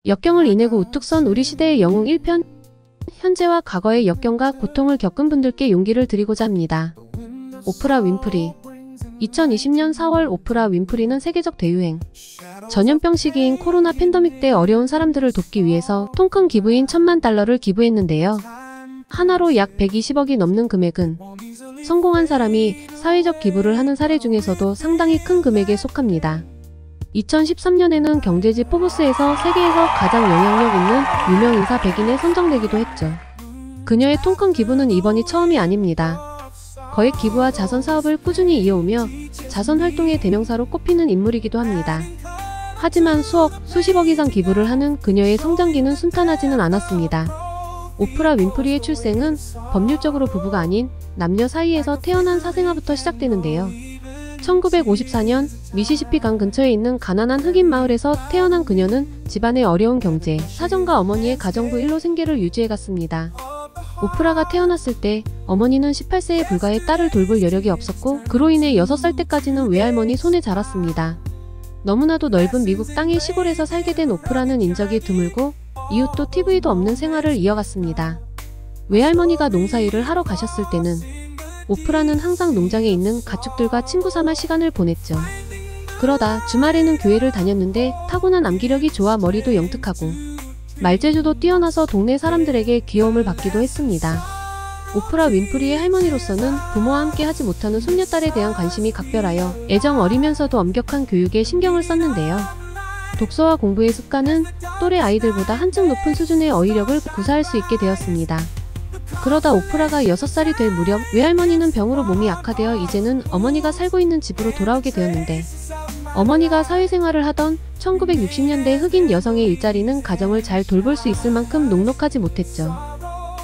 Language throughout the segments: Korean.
역경을 이내고 우뚝 선 우리 시대의 영웅 1편, 현재와 과거의 역경과 고통을 겪은 분들께 용기를 드리고자 합니다. 오프라 윈프리. 2020년 4월 오프라 윈프리는 세계적 대유행, 전염병 시기인 코로나 팬데믹 때 어려운 사람들을 돕기 위해서 통큰 기부인 $10,000,000를 기부했는데요. 하나로 약 120억이 넘는 금액은 성공한 사람이 사회적 기부를 하는 사례 중에서도 상당히 큰 금액에 속합니다. 2013년에는 경제지 포브스에서 세계에서 가장 영향력 있는 유명 인사 100인에 선정되기도 했죠. 그녀의 통큰 기부는 이번이 처음이 아닙니다. 거액 기부와 자선 사업을 꾸준히 이어오며 자선 활동의 대명사로 꼽히는 인물이기도 합니다. 하지만 수억, 수십억 이상 기부를 하는 그녀의 성장기는 순탄하지는 않았습니다. 오프라 윈프리의 출생은 법률적으로 부부가 아닌 남녀 사이에서 태어난 사생아부터 시작되는데요. 1954년 미시시피 강 근처에 있는 가난한 흑인 마을에서 태어난 그녀는 집안의 어려운 경제, 사정과 어머니의 가정부 일로 생계를 유지해갔습니다. 오프라가 태어났을 때 어머니는 18세에 불과해 딸을 돌볼 여력이 없었고 그로 인해 6살 때까지는 외할머니 손에 자랐습니다. 너무나도 넓은 미국 땅의 시골에서 살게 된 오프라는 인적이 드물고 이웃도 TV도 없는 생활을 이어갔습니다. 외할머니가 농사일을 하러 가셨을 때는 오프라는 항상 농장에 있는 가축들과 친구 삼아 시간을 보냈죠. 그러다 주말에는 교회를 다녔는데 타고난 암기력이 좋아 머리도 영특하고 말재주도 뛰어나서 동네 사람들에게 귀여움을 받기도 했습니다. 오프라 윈프리의 할머니로서는 부모와 함께 하지 못하는 손녀딸에 대한 관심이 각별하여 애정 어리면서도 엄격한 교육에 신경을 썼는데요. 독서와 공부의 습관은 또래 아이들보다 한층 높은 수준의 어휘력을 구사할 수 있게 되었습니다. 그러다 오프라가 6살이 될 무렵 외할머니는 병으로 몸이 악화되어 이제는 어머니가 살고 있는 집으로 돌아오게 되었는데 어머니가 사회생활을 하던 1960년대 흑인 여성의 일자리는 가정을 잘 돌볼 수 있을 만큼 녹록하지 못했죠.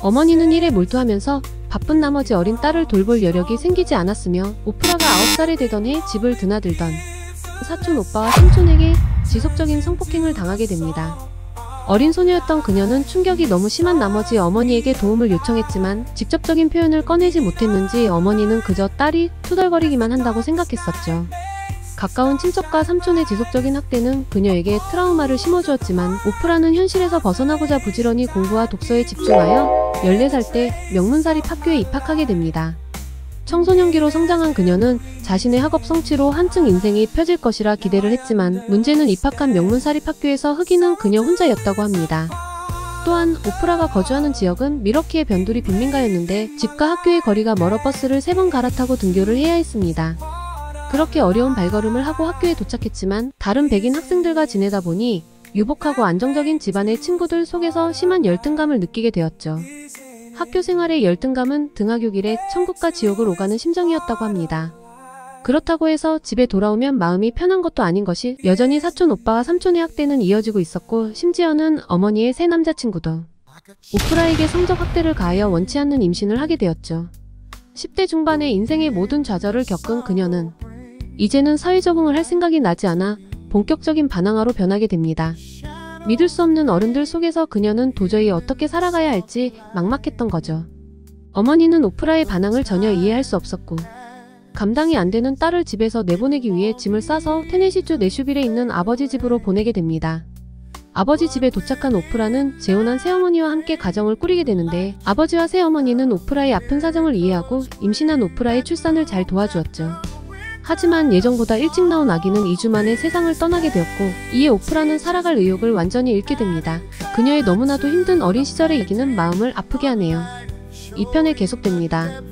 어머니는 일에 몰두하면서 바쁜 나머지 어린 딸을 돌볼 여력이 생기지 않았으며 오프라가 9살이 되던 해 집을 드나들던 사촌 오빠와 삼촌에게 지속적인 성폭행을 당하게 됩니다. 어린 소녀였던 그녀는 충격이 너무 심한 나머지 어머니에게 도움을 요청했지만 직접적인 표현을 꺼내지 못했는지 어머니는 그저 딸이 투덜거리기만 한다고 생각했었죠. 가까운 친척과 삼촌의 지속적인 학대는 그녀에게 트라우마를 심어주었지만 오프라는 현실에서 벗어나고자 부지런히 공부와 독서에 집중하여 14살 때 명문사립 학교에 입학하게 됩니다. 청소년기로 성장한 그녀는 자신의 학업 성취로 한층 인생이 펴질 것이라 기대를 했지만 문제는 입학한 명문사립학교에서 흑인은 그녀 혼자였다고 합니다. 또한 오프라가 거주하는 지역은 밀워키의 변두리 빈민가였는데 집과 학교의 거리가 멀어 버스를 3번 갈아타고 등교를 해야 했습니다. 그렇게 어려운 발걸음을 하고 학교에 도착했지만 다른 백인 학생들과 지내다 보니 유복하고 안정적인 집안의 친구들 속에서 심한 열등감을 느끼게 되었죠. 학교 생활의 열등감은 등하굣길에 천국과 지옥을 오가는 심정이었다고 합니다. 그렇다고 해서 집에 돌아오면 마음이 편한 것도 아닌 것이 여전히 사촌 오빠와 삼촌의 학대는 이어지고 있었고 심지어는 어머니의 새 남자친구도 오프라에게 성적 학대를 가하여 원치 않는 임신을 하게 되었죠. 10대 중반에 인생의 모든 좌절을 겪은 그녀는 이제는 사회 적응을 할 생각이 나지 않아 본격적인 반항아로 변하게 됩니다. 믿을 수 없는 어른들 속에서 그녀는 도저히 어떻게 살아가야 할지 막막했던 거죠. 어머니는 오프라의 반항을 전혀 이해할 수 없었고 감당이 안 되는 딸을 집에서 내보내기 위해 짐을 싸서 테네시주 내슈빌에 있는 아버지 집으로 보내게 됩니다. 아버지 집에 도착한 오프라는 재혼한 새어머니와 함께 가정을 꾸리게 되는데 아버지와 새어머니는 오프라의 아픈 사정을 이해하고 임신한 오프라의 출산을 잘 도와주었죠. 하지만 예정보다 일찍 나온 아기는 2주 만에 세상을 떠나게 되었고 이에 오프라는 살아갈 의욕을 완전히 잃게 됩니다. 그녀의 너무나도 힘든 어린 시절의 얘기는 마음을 아프게 하네요. 2편에 계속됩니다.